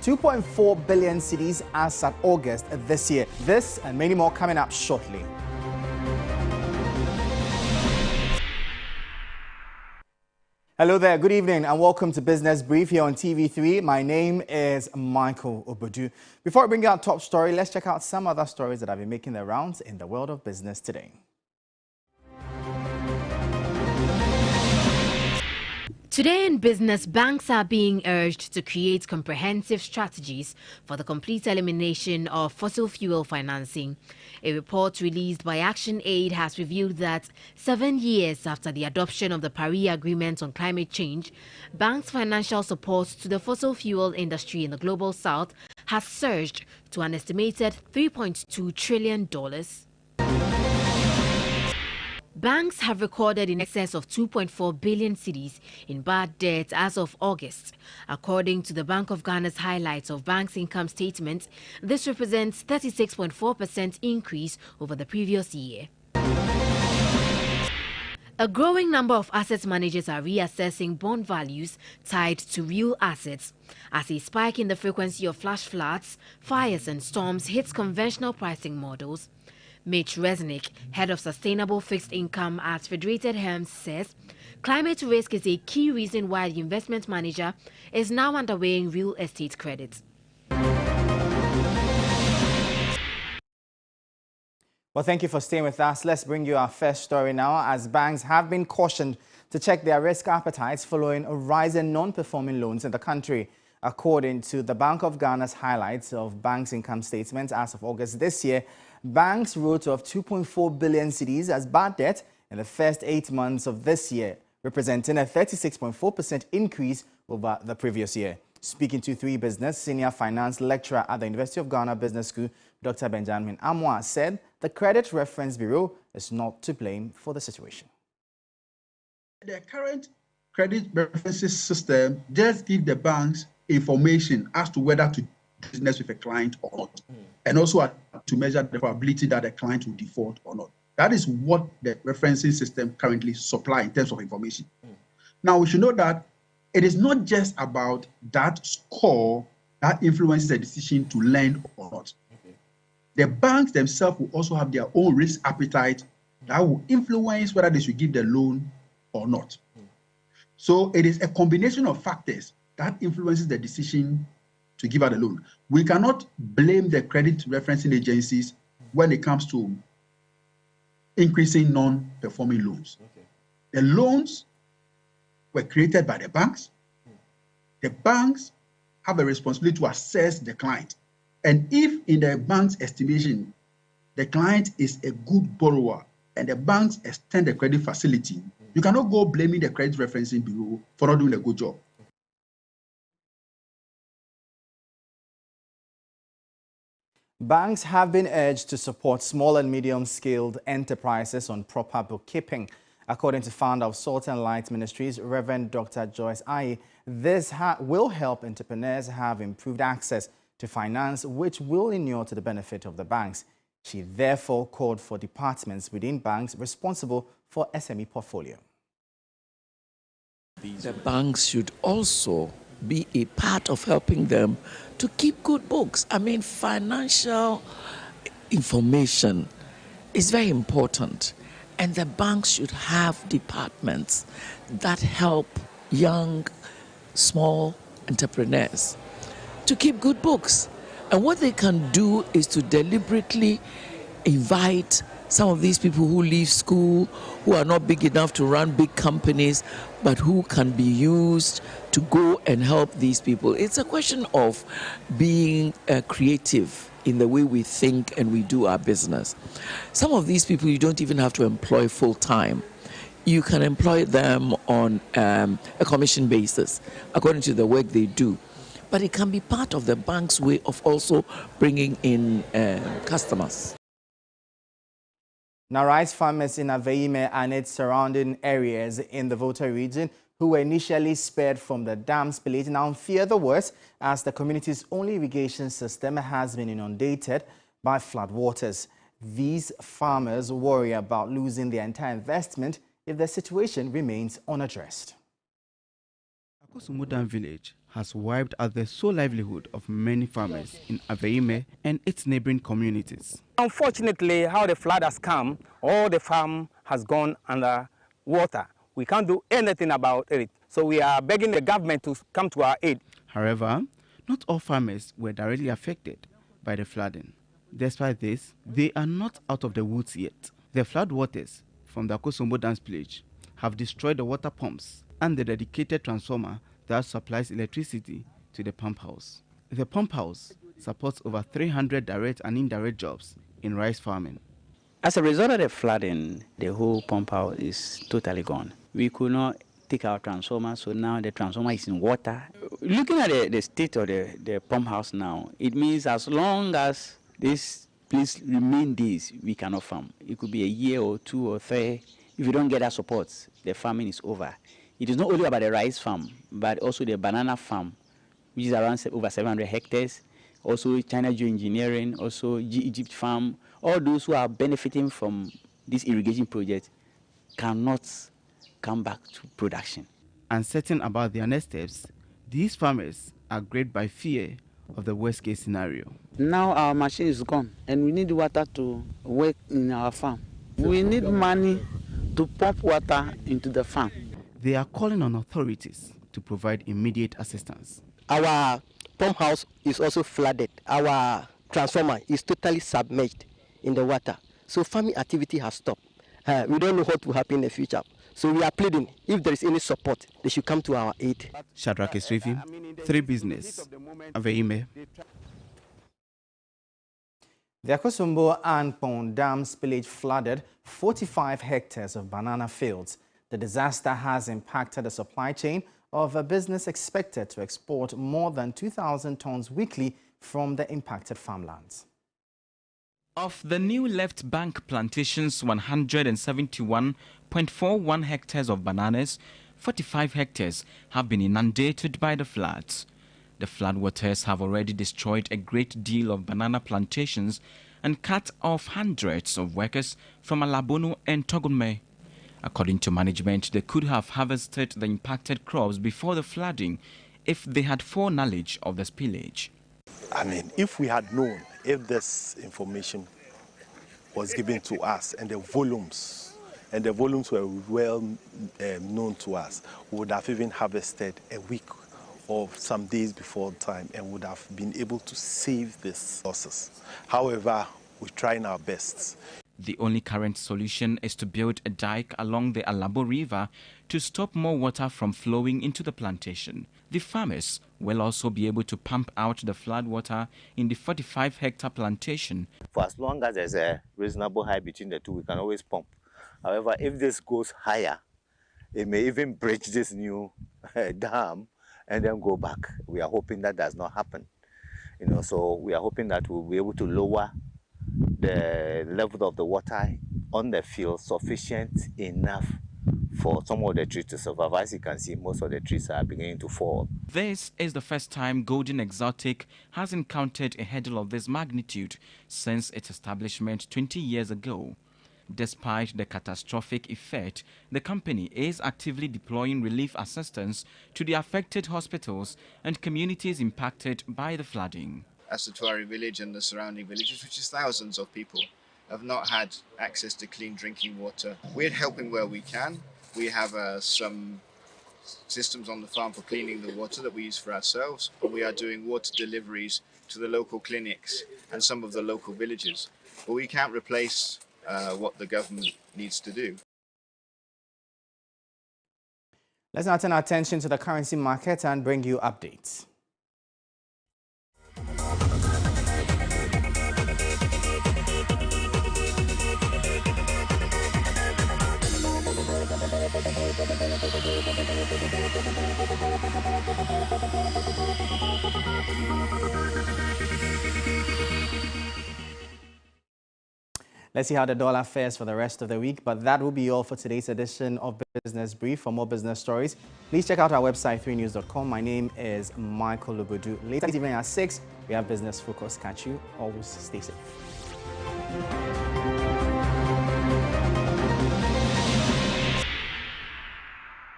2.4 billion cedis as at August this year. This and many more coming up shortly. Hello there, good evening and welcome to Business Brief here on TV3. My name is Michael Obodu. Before I bring you our top story, let's check out some other stories that have been making their rounds in the world of business today. Today in business, banks are being urged to create comprehensive strategies for the complete elimination of fossil fuel financing. A report released by ActionAid has revealed that 7 years after the adoption of the Paris Agreement on climate change, banks' financial support to the fossil fuel industry in the global south has surged to an estimated $3.2 trillion. Banks have recorded in excess of 2.4 billion cedis in bad debt as of August. According to the Bank of Ghana's highlights of banks' income statement, this represents 36.4% increase over the previous year. A growing number of asset managers are reassessing bond values tied to real assets as a spike in the frequency of flash floods, fires and storms hits conventional pricing models. Mitch Resnick, head of sustainable fixed income at Federated Hermes, says climate risk is a key reason why the investment manager is now underweighing real estate credit. Well, thank you for staying with us. Let's bring you our first story now, as banks have been cautioned to check their risk appetites following a rise in non-performing loans in the country. According to the Bank of Ghana's highlights of banks' income statements as of August this year, banks wrote off 2.4 billion cedis as bad debt in the first 8 months of this year, representing a 36.4% increase over the previous year. Speaking to 3 Business, senior finance lecturer at the University of Ghana Business School, Dr. Benjamin Amwa, said the Credit Reference Bureau is not to blame for the situation. The current credit references system just gives the banks information as to whether to do business with a client or not, and also to measure the probability that the client will default or not. That is what the referencing system currently supplies in terms of information. Now, we should know that it is not just about that score that influences the decision to lend or not. The banks themselves will also have their own risk appetite that will influence whether they should give the loan or not. So it is a combination of factors that influences the decision to give out a loan. We cannot blame the credit referencing agencies when it comes to increasing non-performing loans. The loans were created by the banks. The banks have a responsibility to assess the client. And if in the bank's estimation, the client is a good borrower and the banks extend the credit facility, you cannot go blaming the Credit Referencing Bureau for not doing a good job. Banks have been urged to support small and medium-scaled enterprises on proper bookkeeping. According to founder of Salt and Light Ministries, Reverend Dr. Joyce Aye, this will help entrepreneurs have improved access to finance, which will inure to the benefit of the banks. She therefore called for departments within banks responsible for SME portfolio. The banks should also be a part of helping them to keep good books. I mean, financial information is very important, and the banks should have departments that help young, small entrepreneurs to keep good books. And what they can do is to deliberately invite some of these people who leave school, who are not big enough to run big companies, but who can be used to go and help these people. It's a question of being creative in the way we think and we do our business. Some of these people you don't even have to employ full time. You can employ them on a commission basis according to the work they do. But it can be part of the bank's way of also bringing in customers. Now, rice farmers in Aveime and its surrounding areas in the Volta region, who were initially spared from the dam spillage, now fear the worst as the community's only irrigation system has been inundated by floodwaters. These farmers worry about losing their entire investment if the situation remains unaddressed. Akosombo Dam village has wiped out the sole livelihood of many farmers in Aveime and its neighboring communities. Unfortunately, how the flood has come, all the farm has gone under water. We can't do anything about it. So we are begging the government to come to our aid. However, not all farmers were directly affected by the flooding. Despite this, they are not out of the woods yet. The flood waters from the Akosombo Dam spillage have destroyed the water pumps and the dedicated transformer that supplies electricity to the pump house. The pump house supports over 300 direct and indirect jobs in rice farming. As a result of the flooding, the whole pump house is totally gone. We could not take our transformer, so now the transformer is in water. Looking at the state of the pump house now, it means as long as this place remain this, we cannot farm. It could be a year or 2 or 3. If you don't get that support, the farming is over. It is not only about the rice farm, but also the banana farm, which is around over 700 hectares. Also China Geoengineering, also Egypt farm. All those who are benefiting from this irrigation project cannot come back to production. Uncertain about their next steps, these farmers are gripped by fear of the worst case scenario. Now our machine is gone and we need water to work in our farm. We need money to pump water into the farm. They are calling on authorities to provide immediate assistance. Our pump house is also flooded. Our transformer is totally submerged in the water. So farming activity has stopped. We don't know what will happen in the future. So we are pleading, if there is any support, they should come to our aid. Shadrach Esrivi, 3 Business, Aveime. The Akosombo and Pond Dam spillage flooded 45 hectares of banana fields. The disaster has impacted the supply chain of a business expected to export more than 2,000 tons weekly from the impacted farmlands. Of the new left bank plantation's 171.41 hectares of bananas, 45 hectares have been inundated by the floods. The floodwaters have already destroyed a great deal of banana plantations and cut off hundreds of workers from Alabono and Togunme. According to management, they could have harvested the impacted crops before the flooding if they had foreknowledge of the spillage. I mean, if we had known, if this information was given to us and the volumes were well known to us, we would have even harvested a week or some days before time and would have been able to save these losses. However, we're trying our best. The only current solution is to build a dike along the Alabo River to stop more water from flowing into the plantation. The farmers will also be able to pump out the flood water in the 45-hectare plantation. For as long as there's a reasonable height between the two, we can always pump. However, if this goes higher, it may even breach this new dam and then go back. We are hoping that does not happen. So we are hoping that we'll be able to lower the level of the water on the field sufficient enough for some of the trees to survive. As you can see, most of the trees are beginning to fall. This is the first time Golden Exotic has encountered a hurdle of this magnitude since its establishment 20 years ago. Despite the catastrophic effect, the company is actively deploying relief assistance to the affected hospitals and communities impacted by the flooding. Asatuari village and the surrounding villages, which is thousands of people, have not had access to clean drinking water. We're helping where we can. We have some systems on the farm for cleaning the water that we use for ourselves, and we are doing water deliveries to the local clinics and some of the local villages. But we can't replace what the government needs to do. Let's now turn our attention to the currency market and bring you updates. Let's see how the dollar fares for the rest of the week, but that will be all for today's edition of Business Brief. For more business stories, please check out our website, 3news.com. My name is Michael Lubudu. Later this evening at 6, we have Business Focus. Catch you. Always stay safe.